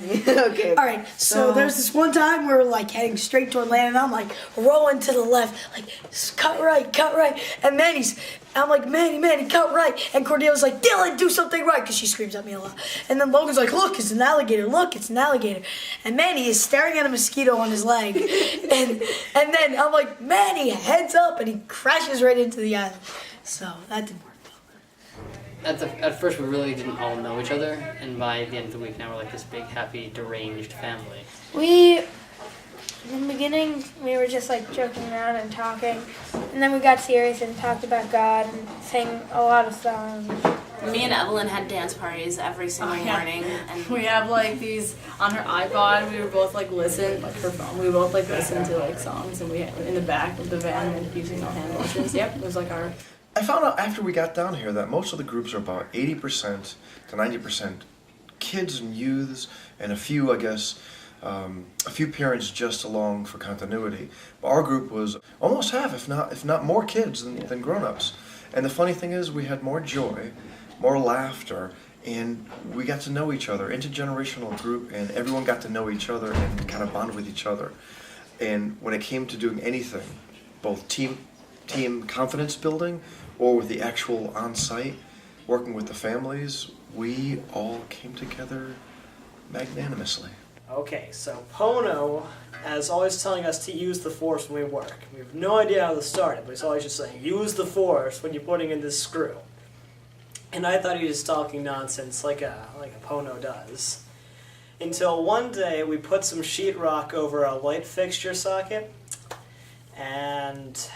Okay. All right, so there's this one time we were like heading straight toward land, and I'm like rolling to the left, like cut right, and I'm like, Manny, cut right, and Cordelia's like, Dylan, do something right, because she screams at me a lot, and then Logan's like, look, it's an alligator, and Manny is staring at a mosquito on his leg, and then I'm like, Manny, heads up, and he crashes right into the island, so that didn't work. At first, we really didn't all know each other, and by the end of the week, now we're like this big, happy, deranged family. In the beginning, we were just like joking around and talking, and then we got serious and talked about God and sang a lot of songs. Me and Evelyn had dance parties every single morning, and we have like these on her iPod. We were both like listen, like her phone. We both like listen to like songs, and we in the back of the van and using no hand motions. Yep, it was like our. I found out after we got down here that most of the groups are about 80% to 90% kids and youths, and a few, I guess, a few parents just along for continuity. But our group was almost half, if not more kids than grown-ups. And the funny thing is, we had more joy, more laughter, and we got to know each other, intergenerational group, and everyone got to know each other and kind of bond with each other. And when it came to doing anything, both team confidence building or with the actual on-site, working with the families, we all came together magnanimously. Okay, so Pono is always telling us to use the force when we work. We have no idea how this started, but he's always just saying, use the force when you're putting in this screw. And I thought he was talking nonsense like a Pono does. Until one day we put some sheetrock over a light fixture socket, and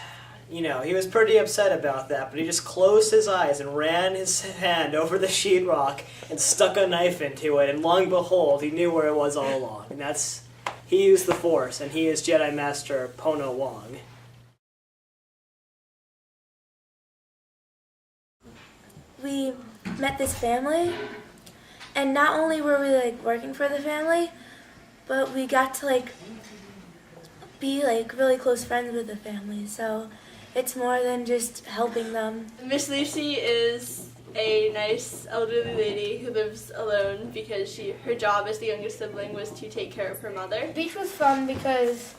you know, he was pretty upset about that, but he just closed his eyes and ran his hand over the sheetrock and stuck a knife into it, and lo and behold, he knew where it was all along. And he used the Force, and he is Jedi Master Pono Wong. We met this family, and not only were we like working for the family, but we got to like be like really close friends with the family. So it's more than just helping them. Miss Lucy is a nice elderly lady who lives alone because her job as the youngest sibling was to take care of her mother. The beach was fun because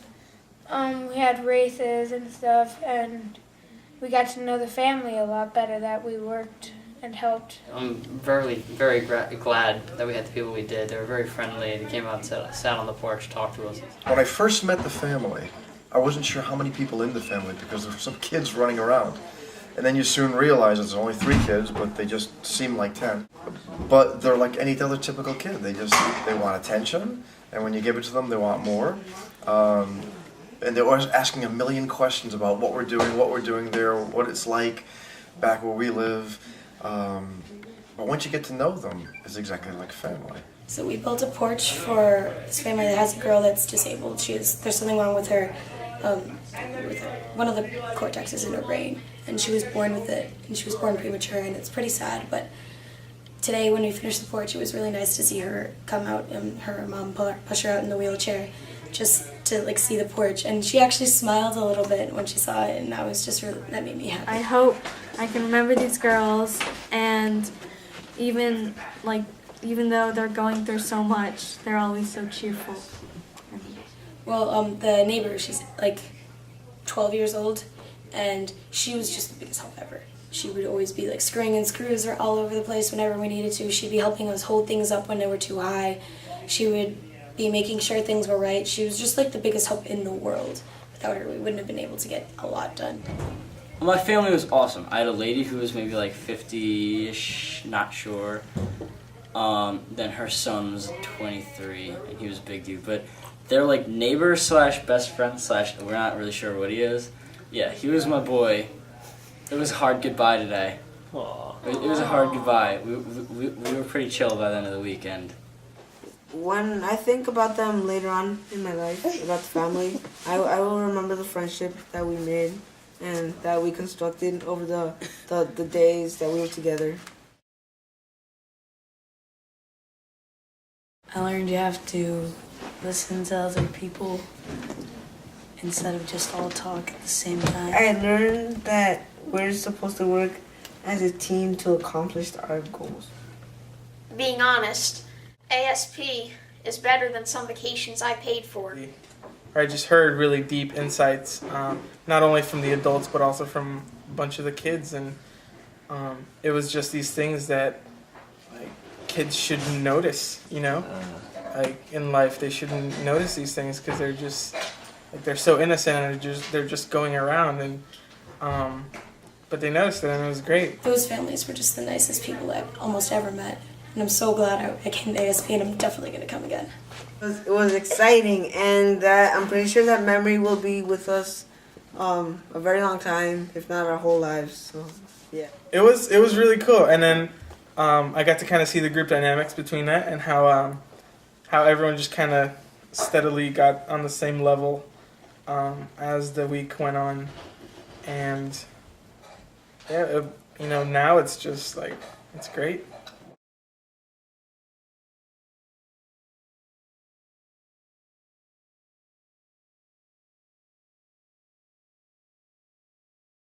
we had races and stuff, and we got to know the family a lot better that we worked and helped. I'm very glad that we had the people we did. They were very friendly. They came out and sat on the porch, talked to us. When I first met the family, I wasn't sure how many people in the family because there were some kids running around. And then you soon realize there's only 3 kids, but they just seem like 10. But they're like any other typical kid. They want attention, and when you give it to them, they want more. And they're always asking a million questions about what we're doing there, what it's like back where we live. But once you get to know them, it's exactly like family. So we built a porch for this family that has a girl that's disabled. There's something wrong with her, one of the cortexes in her brain, and she was born with it, and she was born premature, and it's pretty sad. But today, when we finished the porch, it was really nice to see her come out and her mom push her out in the wheelchair, just to like see the porch, and she actually smiled a little bit when she saw it, and that made me happy. I hope I can remember these girls, and even though they're going through so much, they're always so cheerful. Well, the neighbor, she's like 12 years old, and she was just the biggest help ever. She would always be like screwing in screws all over the place whenever we needed to. She'd be helping us hold things up when they were too high. She would be making sure things were right. She was just like the biggest help in the world. Without her, we wouldn't have been able to get a lot done. My family was awesome. I had a lady who was maybe like 50-ish, not sure. Then her son was 23, and he was a big dude. But they're like neighbor / best friend / we're not really sure what he is. Yeah, he was my boy. It was a hard goodbye today. Aww. It was a hard goodbye. We were pretty chill by the end of the weekend. When I think about them later on in my life, about the family, I will remember the friendship that we made and that we constructed over the days that we were together. I learned you have to listen to other people instead of just all talk at the same time. I learned that we're supposed to work as a team to accomplish our goals. Being honest, ASP is better than some vacations I paid for. I just heard really deep insights, not only from the adults but also from a bunch of the kids, and it was just these things that like kids should notice, you know, like in life they shouldn't notice these things because they're just like they're so innocent and they're just going around, and but they noticed it and it was great. Those families were just the nicest people I've almost ever met, and I'm so glad I came to ASP, and I'm definitely going to come again. It was exciting, and I'm pretty sure that memory will be with us a very long time, if not our whole lives. So, yeah. It was really cool, and then I got to kind of see the group dynamics between that and how everyone just kind of steadily got on the same level as the week went on, and yeah, now it's just like it's great.